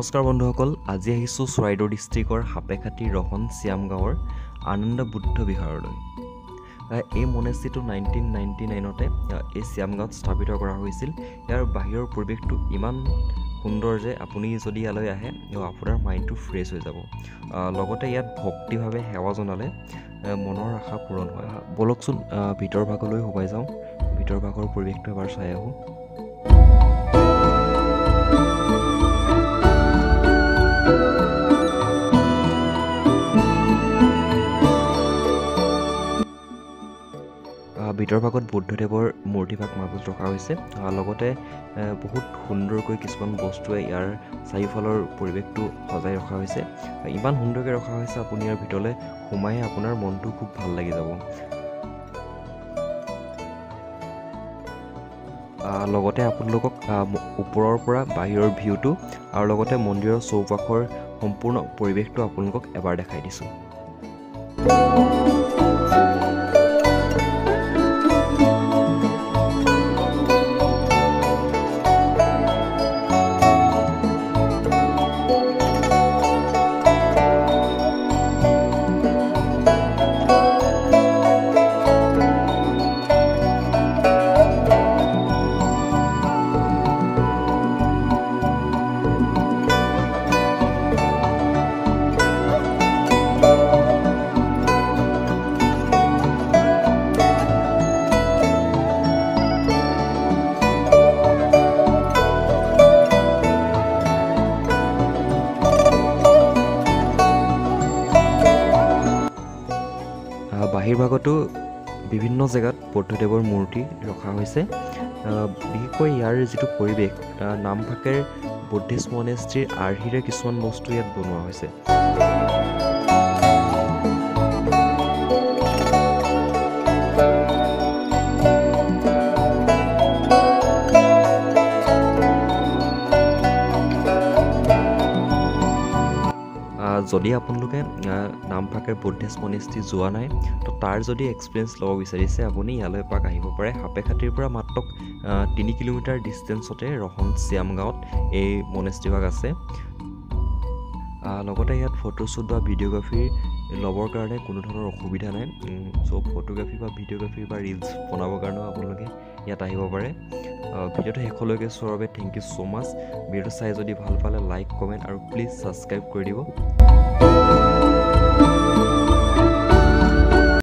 নমস্কাৰ বন্ধুসকল, আজি আহিছোঁ চৰাইদেউ ডিষ্ট্ৰিক্টৰ সাপেখাতি ৰহন শ্যাম গাঁৱৰ আনন্দ বুদ্ধ বিহাৰলৈ। এই মনেষ্ট্ৰীটো 1999তে এই শ্যাম গাঁৱত স্থাপিত কৰা হৈছিল। ইয়াৰ বাহিৰৰ পৰিৱেশটো ইমান সুন্দৰ যে আপুনি যদি ইয়ালৈ আহে আপোনাৰ মাইণ্ডটো ফ্ৰেছ হৈ যাব। লগতে ইয়াত ভক্তিভাৱে সেৱা জনালে মনৰ আশা পূৰণ হয়। বলকচোন ভিতৰ ভাগলৈ সোমাই যাওঁ, ভিতৰ ভাগৰ পৰিৱেশটো এবাৰ চাই আহোঁ। ভিতৰ ভাগত বুদ্ধদেৱৰ মূৰ্তিভাগ মাজত ৰখা হৈছে। লগতে বহুত সুন্দৰকৈ কিছুমান বস্তুৱে ইয়াৰ চাৰিওফালৰ পৰিৱেশটো সজাই ৰখা হৈছে। ইমান সুন্দৰকৈ ৰখা হৈছে, আপুনি ইয়াৰ ভিতৰলৈ সোমাই আপোনাৰ মনটো খুব ভাল লাগি যাব। লগতে আপোনালোকক ওপৰৰ পৰা বাহিৰৰ ভিউটো আৰু লগতে মন্দিৰৰ চৌপাশৰ সম্পূৰ্ণ পৰিৱেশটো আপোনালোকক এবাৰ দেখাই দিছোঁ। বাহিৰ ভাগতো বিভিন্ন জেগাত বুদ্ধদেৱৰ মূৰ্তি ৰখা হৈছে। বিশেষকৈ ইয়াৰ যিটো পৰিৱেশ, নামফাকেৰ বুদ্ধিষ্ট মনেষ্ট্ৰীৰ আৰ্হিৰে কিছুমান বস্তু ইয়াত বনোৱা হৈছে। যদি আপোনালোকে নামফাকেৰ বুদ্ধিষ্ট মনেষ্ট্ৰী যোৱা নাই, তো তাৰ যদি এক্সপিৰিয়েঞ্চ ল'ব বিচাৰিছে আপুনি ইয়ালৈ এপাক আহিব পাৰে। সাপেখাতিৰ পৰা মাত্ৰ 3 কিলোমিটাৰ ডিষ্টেঞ্চতে ৰহন শ্যাম গাঁৱত এই মনেষ্ট্ৰীভাগ আছে। লগতে ইয়াত ফটোশ্বুট বা ভিডিঅ'গ্ৰাফী ল'বৰ কাৰণে কোনো ধৰণৰ অসুবিধা নাই। চ' ফটোগ্ৰাফী বা ভিডিঅ'গ্ৰাফী বা ৰিলছ বনাবৰ কাৰণেও আপোনালোকে ইয়াত আহিব পাৰে। ভিডিঅ'টো শেষলৈকে চোৱাৰ বাবে থেংক ইউ ছ' মাছ। ভিডিঅ'টো চাই যদি ভাল পালে লাইক, কমেণ্ট আৰু প্লিজ ছাবস্ক্ৰাইব কৰি দিব।